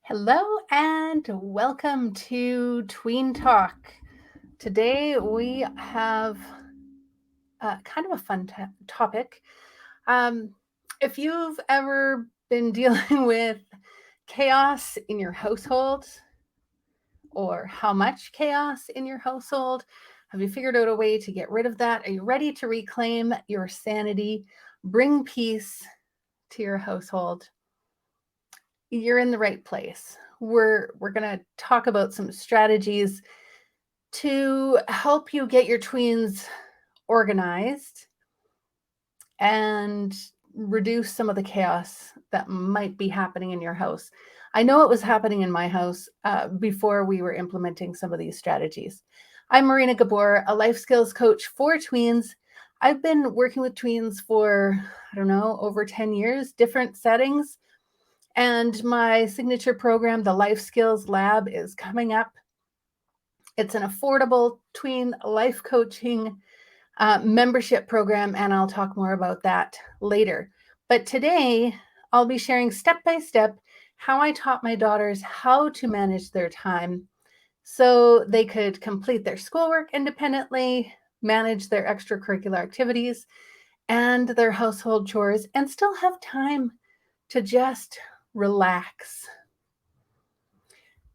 Hello and welcome to Tween Talk. Today we have kind of a fun topic. Um, if you've ever been dealing with chaos in your household or how much chaos in your household, have you figured out a way to get rid of that? Are you ready to reclaim your sanity, bring peace to your household? You're in the right place. We're going to talk about some strategies to help you get your tweens organized and reduce some of the chaos that might be happening in your house. I know it was happening in my house before we were implementing some of these strategies. I'm Marina Gabor, a life skills coach for tweens. I've been working with tweens for, I don't know, over 10 years, different settings. And my signature program, the Life Skills Lab, is coming up. It's an affordable tween life coaching membership program, and I'll talk more about that later. But today, I'll be sharing step by step how I taught my daughters how to manage their time so they could complete their schoolwork independently, manage their extracurricular activities and their household chores, and still have time to just relax.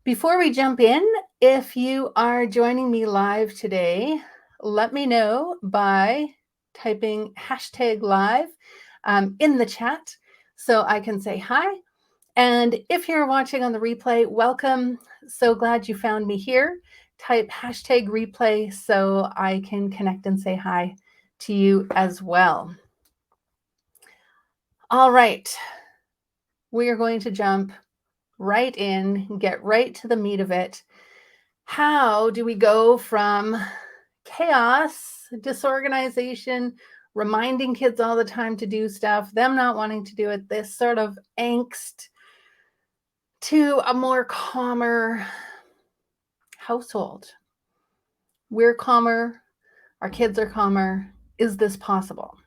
Before we jump in, if you are joining me live today, let me know by typing hashtag live in the chat so I can say hi. And if you're watching on the replay, welcome. So glad you found me here. Type hashtag replay so I can connect and say hi to you as well. All right, we are going to jump right in, get right to the meat of it. How do we go from chaos, disorganization, reminding kids all the time to do stuff, them not wanting to do it, this sort of angst, to a more calmer household? We're calmer, our kids are calmer. Is this possible?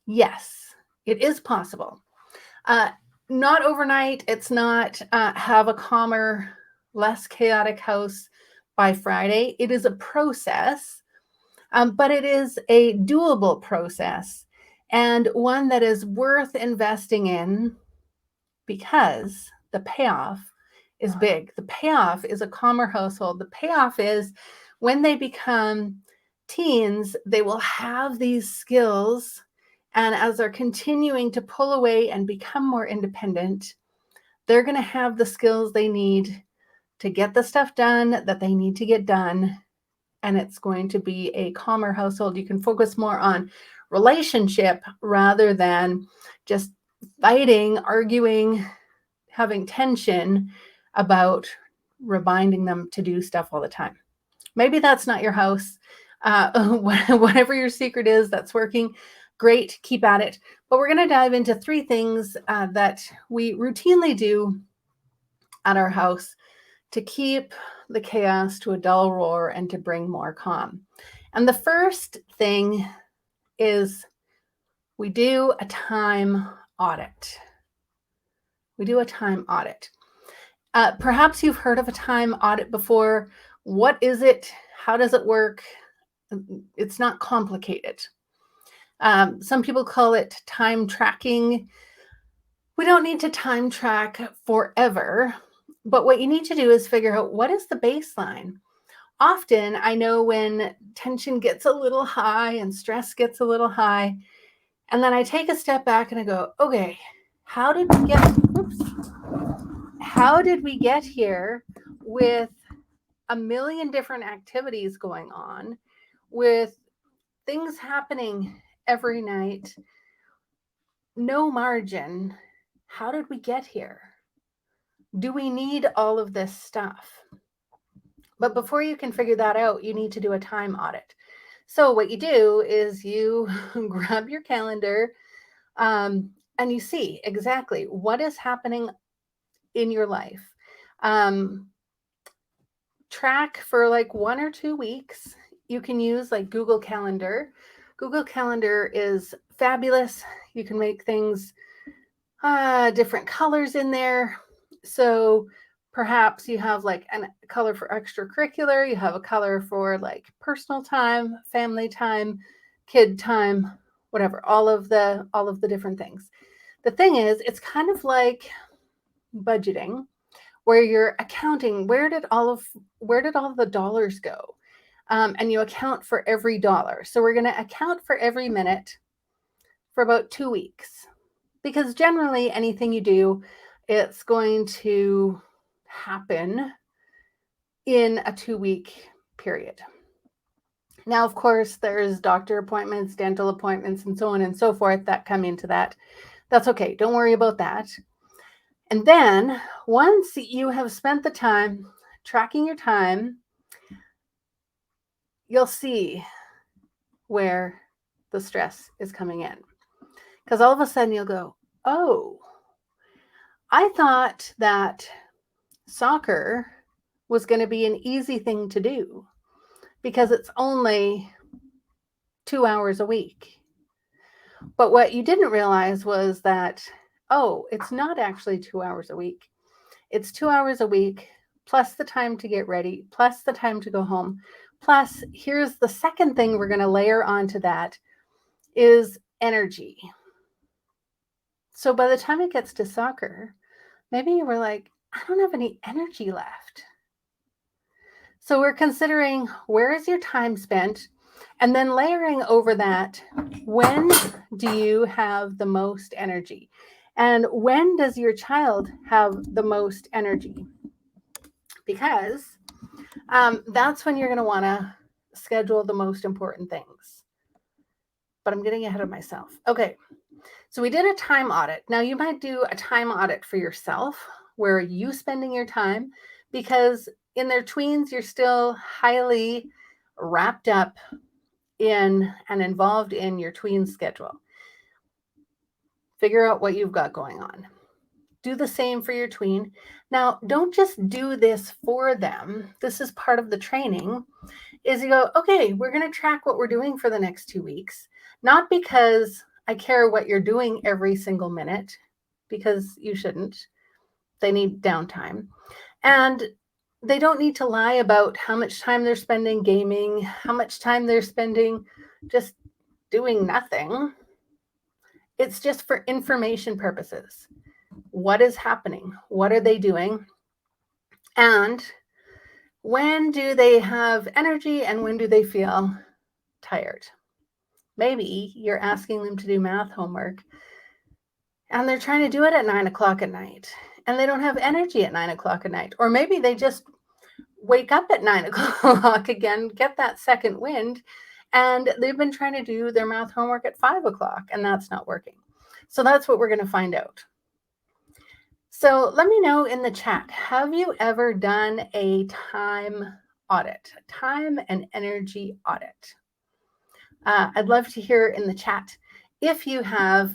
Yes, it is possible. Not overnight. It's not have a calmer, less chaotic house by Friday. It is a process, but it is a doable process and one that is worth investing in because the payoff is big. The payoff is a calmer household. The payoff is when they become teens, they will have these skills. And as they're continuing to pull away and become more independent, they're going to have the skills they need to get the stuff done that they need to get done. And it's going to be a calmer household. You can focus more on relationship rather than just fighting, arguing, having tension about reminding them to do stuff all the time. Maybe that's not your house. Whatever your secret is that's working, great, keep at it. But we're going to dive into 3 things that we routinely do at our house to keep the chaos to a dull roar and to bring more calm. And the first thing is we do a time audit. We do a time audit. Perhaps you've heard of a time audit before. What is it? How does it work? It's not complicated. Some people call it time tracking. We don't need to time track forever, but what you need to do is figure out what is the baseline. Often, I know when tension gets a little high and stress gets a little high, and then I take a step back and I go, okay, how did we get here with a million different activities going on, with things happening every night, no margin? How did we get here? Do we need all of this stuff? But before you can figure that out, you need to do a time audit. So what you do is you grab your calendar and you see exactly what is happening in your life. Track for like 1 or 2 weeks. You can use like Google Calendar. Google Calendar is fabulous. You can make things different colors in there. So perhaps you have like a color for extracurricular, you have a color for like personal time, family time, kid time, whatever, all of the different things. The thing is, it's kind of like budgeting where you're accounting where did all the dollars go, and you account for every dollar. So we're going to account for every minute for about 2 weeks, because generally anything you do, it's going to happen in a 2-week period. Now, of course, there's doctor appointments, dental appointments, and so on and so forth that come into that. That's okay. Don't worry about that. And then once you have spent the time tracking your time, you'll see where the stress is coming in. Because all of a sudden you'll go, oh, I thought that soccer was going to be an easy thing to do because it's only 2 hours a week. But what you didn't realize was that, oh, it's not actually 2 hours a week. It's 2 hours a week plus the time to get ready, plus the time to go home. Plus, here's the second thing we're going to layer onto that is energy. So by the time it gets to soccer, maybe you were like, I don't have any energy left. So we're considering, where is your time spent? And then layering over that, when do you have the most energy? And when does your child have the most energy? Because that's when you're going to want to schedule the most important things. But I'm getting ahead of myself. Okay, so we did a time audit. Now you might do a time audit for yourself. Where are you spending your time? Because in their tweens, you're still highly wrapped up in and involved in your tween schedule. Figure out what you've got going on. Do the same for your tween. Now, don't just do this for them. This is part of the training, is you go, okay, we're going to track what we're doing for the next 2 weeks. Not because I care what you're doing every single minute, because you shouldn't. They need downtime. And they don't need to lie about how much time they're spending gaming, how much time they're spending just doing nothing. It's just for information purposes. What is happening? What are they doing? And when do they have energy and when do they feel tired? Maybe you're asking them to do math homework and they're trying to do it at 9 o'clock at night and they don't have energy at 9 o'clock at night. Or maybe they just wake up at 9 o'clock again, get that second wind, and they've been trying to do their math homework at 5 o'clock and that's not working. So that's what we're going to find out. So let me know in the chat, have you ever done a time audit, time and energy audit? I'd love to hear in the chat if you have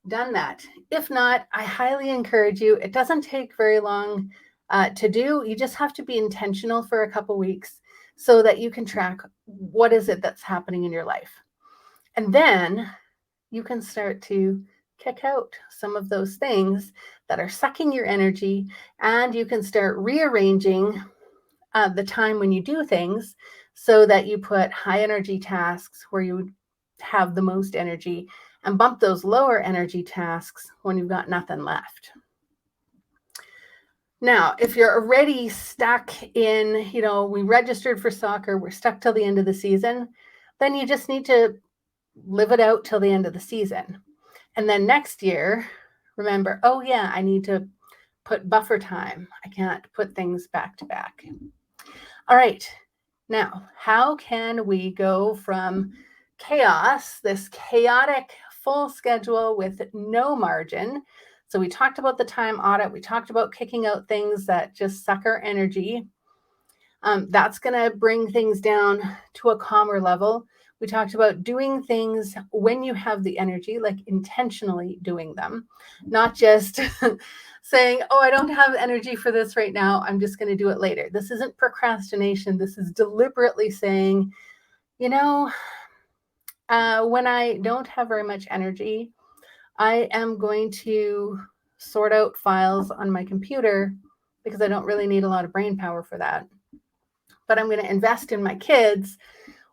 done that. If not, I highly encourage you. It doesn't take very long to do. You just have to be intentional for a couple weeks so that you can track what is it that's happening in your life. And then you can start to kick out some of those things that are sucking your energy, and you can start rearranging the time when you do things so that you put high energy tasks where you have the most energy and bump those lower energy tasks when you've got nothing left. Now, if you're already stuck in, we registered for soccer, we're stuck till the end of the season, then you just need to live it out till the end of the season. And then next year, remember, oh yeah, I need to put buffer time. I can't put things back to back. All right. Now, how can we go from chaos, this chaotic full schedule with no margin? So we talked about the time audit. We talked about kicking out things that just suck our energy. That's going to bring things down to a calmer level. We talked about doing things when you have the energy, like intentionally doing them, not just saying, oh, I don't have energy for this right now, I'm just going to do it later. This isn't procrastination. This is deliberately saying, when I don't have very much energy, I am going to sort out files on my computer because I don't really need a lot of brain power for that. But I'm going to invest in my kids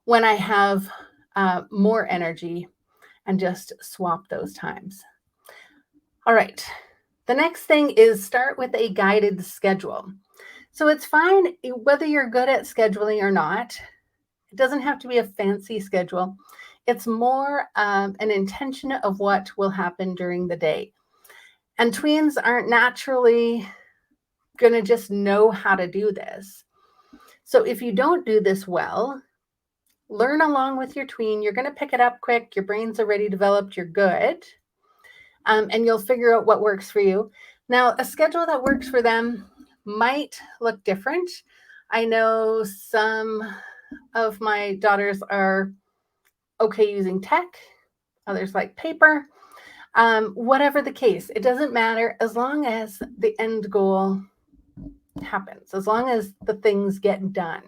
when I have more energy and just swap those times. All right. The next thing is start with a guided schedule. So it's fine whether you're good at scheduling or not. It doesn't have to be a fancy schedule. It's more an intention of what will happen during the day. And tweens aren't naturally going to just know how to do this. So if you don't do this well, learn along with your tween. You're going to pick it up quick. Your brain's already developed. You're good. And you'll figure out what works for you. Now, a schedule that works for them might look different. I know some of my daughters are okay using tech. Others like paper. Whatever the case, it doesn't matter as long as the end goal happens, as long as the things get done.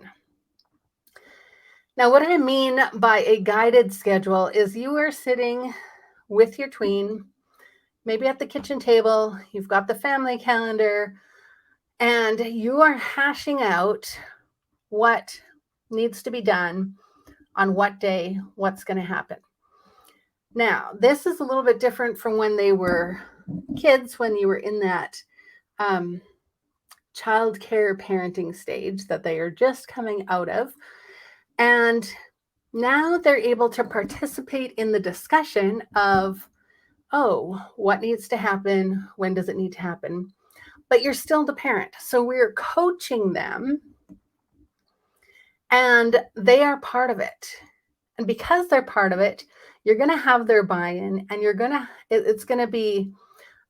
Now, what I mean by a guided schedule is you are sitting with your tween, maybe at the kitchen table, you've got the family calendar, and you are hashing out what needs to be done on what day, what's going to happen. Now, this is a little bit different from when they were kids, when you were in that child care parenting stage that they are just coming out of. And now they're able to participate in the discussion of, oh, what needs to happen? When does it need to happen? But you're still the parent. So we're coaching them and they are part of it. And because they're part of it, you're going to have their buy-in, and it's going to be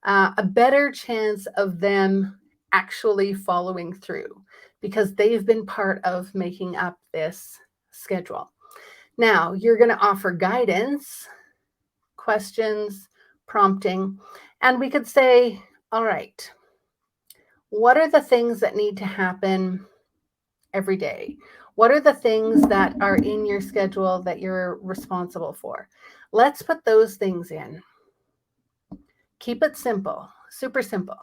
a better chance of them actually following through because they've been part of making up this schedule. Now, you're going to offer guidance, questions, prompting, and we could say, all right, what are the things that need to happen every day? What are the things that are in your schedule that you're responsible for? Let's put those things in. Keep it simple, super simple.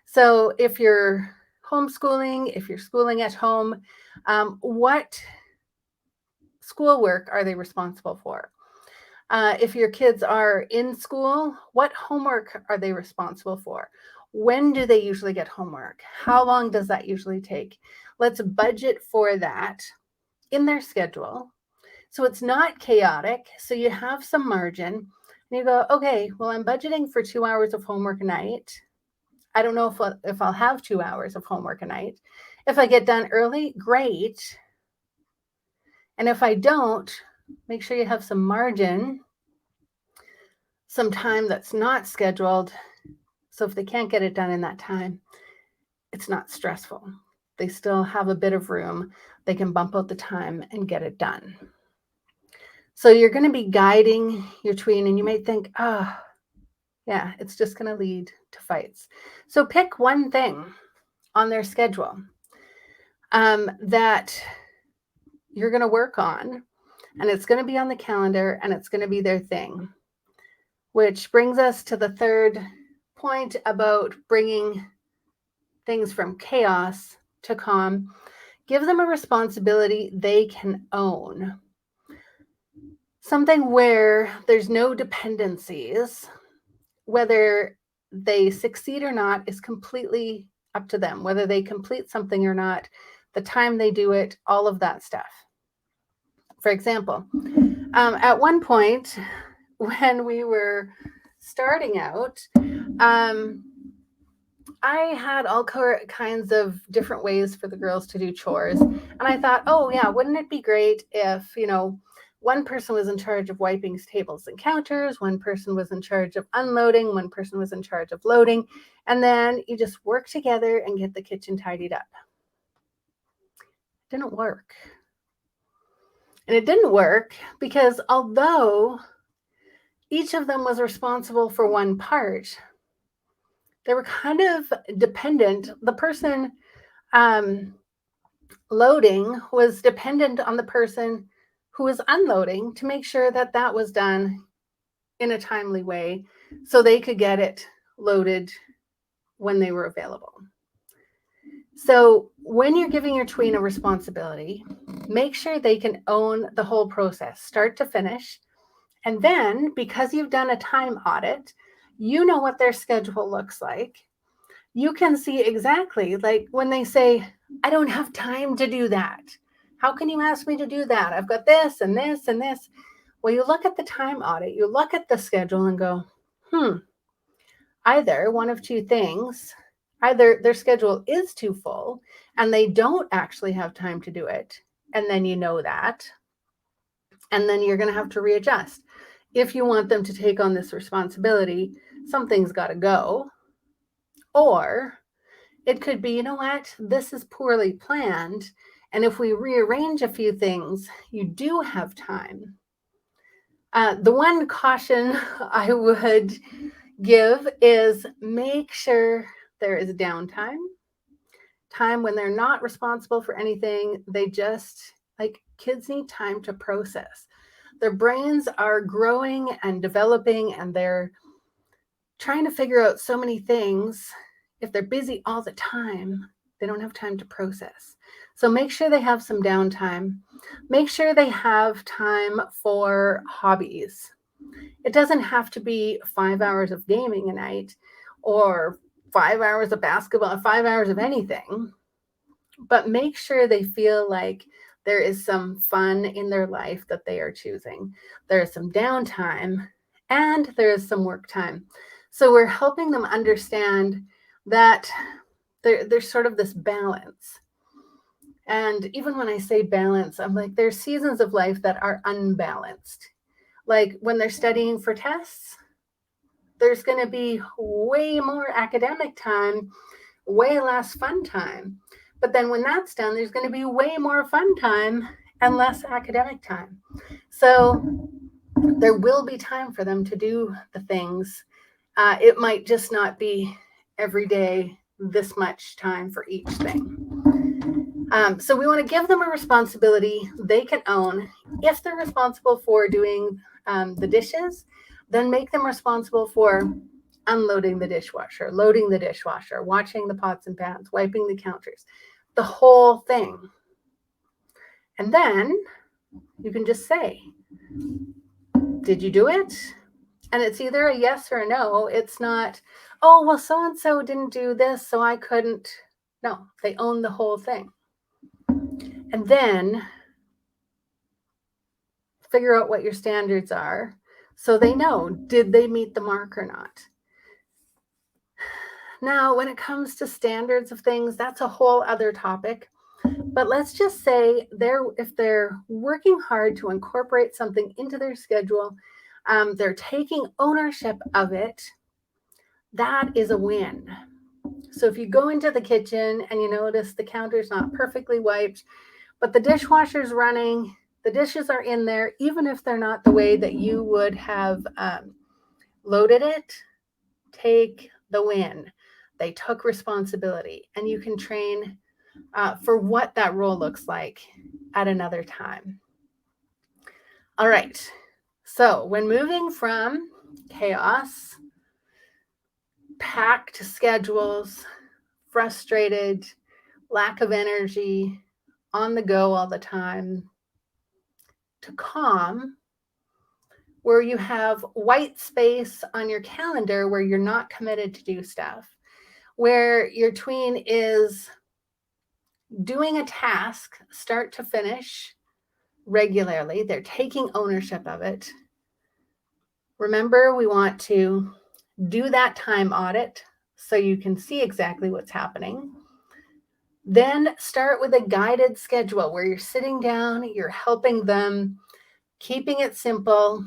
So if you're homeschooling, if you're schooling at home, what schoolwork are they responsible for? If your kids are in school, what homework are they responsible for? When do they usually get homework? How long does that usually take? Let's budget for that in their schedule. So it's not chaotic. So you have some margin and you go, okay, well, I'm budgeting for 2 hours of homework a night. I don't know if I'll have 2 hours of homework a night. If I get done early, great. And if I don't, make sure you have some margin, some time that's not scheduled. So if they can't get it done in that time, it's not stressful. They still have a bit of room. They can bump out the time and get it done. So you're going to be guiding your tween, and you might think, oh, yeah, it's just going to lead to fights. So pick one thing on their schedule that you're going to work on, and it's going to be on the calendar, and it's going to be their thing. Which brings us to the third point about bringing things from chaos to calm. Give them a responsibility they can own. Something where there's no dependencies. Whether they succeed or not is completely up to them. Whether they complete something or not, the time they do it, all of that stuff. For example, at one point when we were starting out, I had all kinds of different ways for the girls to do chores. And I thought, oh, yeah, wouldn't it be great if, one person was in charge of wiping tables and counters, one person was in charge of unloading, one person was in charge of loading, and then you just work together and get the kitchen tidied up. It didn't work. And it didn't work because although each of them was responsible for one part, they were kind of dependent. The person loading was dependent on the person who was unloading to make sure that that was done in a timely way so they could get it loaded when they were available. So when you're giving your tween a responsibility, make sure they can own the whole process, start to finish. And then, because you've done a time audit, you know what their schedule looks like. You can see exactly, like when they say, I don't have time to do that. How can you ask me to do that? I've got this and this and this. Well, you look at the time audit, you look at the schedule and go, either one of two things. Either their schedule is too full and they don't actually have time to do it. And then you know that. And then you're going to have to readjust. If you want them to take on this responsibility, something's got to go. Or it could be, you know what, this is poorly planned. And if we rearrange a few things, you do have time. The one caution I would give is make sure there is downtime, time when they're not responsible for anything. They just, like, kids need time to process. Their brains are growing and developing, and they're trying to figure out so many things. If they're busy all the time, they don't have time to process. So make sure they have some downtime. Make sure they have time for hobbies. It doesn't have to be 5 hours of gaming a night or 5 hours of basketball, 5 hours of anything, but make sure they feel like there is some fun in their life that they are choosing. There is some downtime and there is some work time. So we're helping them understand that there's sort of this balance. And even when I say balance, I'm like, there's seasons of life that are unbalanced. Like when they're studying for tests, there's going to be way more academic time, way less fun time. But then when that's done, there's going to be way more fun time and less academic time. So there will be time for them to do the things. It might just not be every day this much time for each thing. So we want to give them a responsibility they can own. If they're responsible for doing the dishes, then make them responsible for unloading the dishwasher, loading the dishwasher, washing the pots and pans, wiping the counters, the whole thing. And then you can just say, did you do it? And it's either a yes or a no. It's not, oh, well, so-and-so didn't do this, so I couldn't. No, they own the whole thing. And then figure out what your standards are so they know, did they meet the mark or not? Now, when it comes to standards of things, that's a whole other topic. But let's just say if they're working hard to incorporate something into their schedule, they're taking ownership of it, that is a win. So if you go into the kitchen and you notice the counter's not perfectly wiped, but the dishwasher's running, the dishes are in there, even if they're not the way that you would have loaded it, take the win. They took responsibility, and you can train for what that role looks like at another time. All right. So when moving from chaos, packed schedules, frustrated, lack of energy, on the go all the time, to calm, where you have white space on your calendar where you're not committed to do stuff, where your tween is doing a task start to finish regularly. They're taking ownership of it. Remember, we want to do that time audit so you can see exactly what's happening. Then start with a guided schedule where you're sitting down, you're helping them, keeping it simple.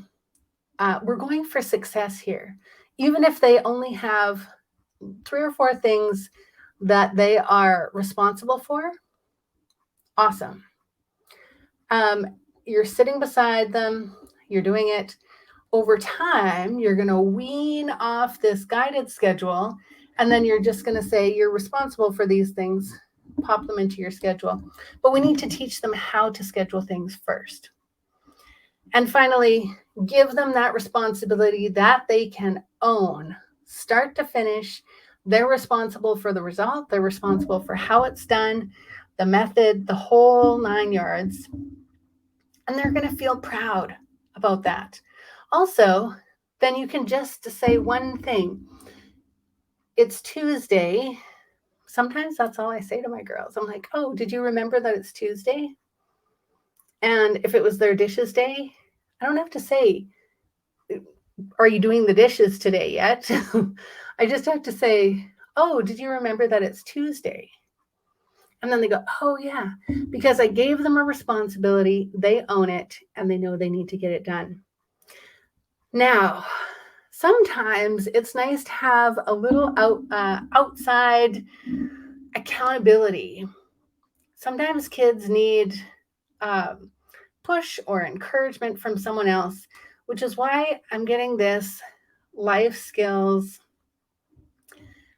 We're going for success here. Even if they only have 3 or 4 things that they are responsible for, awesome. You're sitting beside them, you're doing it. Over time, you're going to wean off this guided schedule, and then you're just going to say you're responsible for these things, pop them into your schedule. But we need to teach them how to schedule things first. And finally, give them that responsibility that they can own, start to finish. They're responsible for the result. They're responsible for how it's done, the method, the whole 9 yards. And they're going to feel proud about that. Also, then you can just say one thing. It's Tuesday. Sometimes that's all I say to my girls. I'm like, oh, did you remember that it's Tuesday? And if it was their dishes day, I don't have to say, are you doing the dishes today yet? I just have to say, oh, did you remember that it's Tuesday? And then they go, oh, yeah, because I gave them a responsibility. They own it and they know they need to get it done. Now, sometimes it's nice to have a little outside accountability. Sometimes kids need push or encouragement from someone else, which is why I'm getting this life skills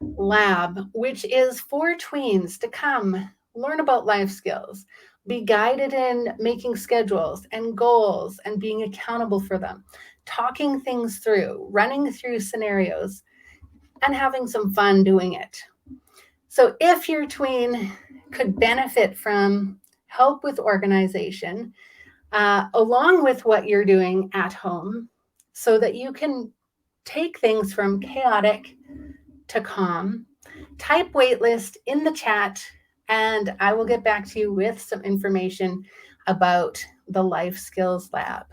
lab, which is for tweens to come learn about life skills, be guided in making schedules and goals and being accountable for them, talking things through, running through scenarios, and having some fun doing it. So if your tween could benefit from help with organization, along with what you're doing at home, so that you can take things from chaotic to calm, type waitlist in the chat, and I will get back to you with some information about the Life Skills Lab.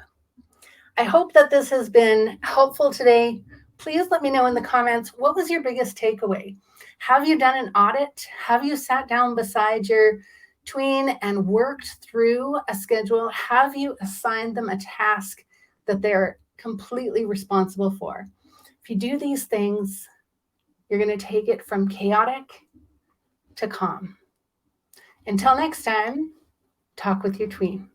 I hope that this has been helpful today. Please let me know in the comments, what was your biggest takeaway? Have you done an audit? Have you sat down beside your tween and worked through a schedule? Have you assigned them a task that they're completely responsible for? If you do these things, you're going to take it from chaotic to calm. Until next time, talk with your tween.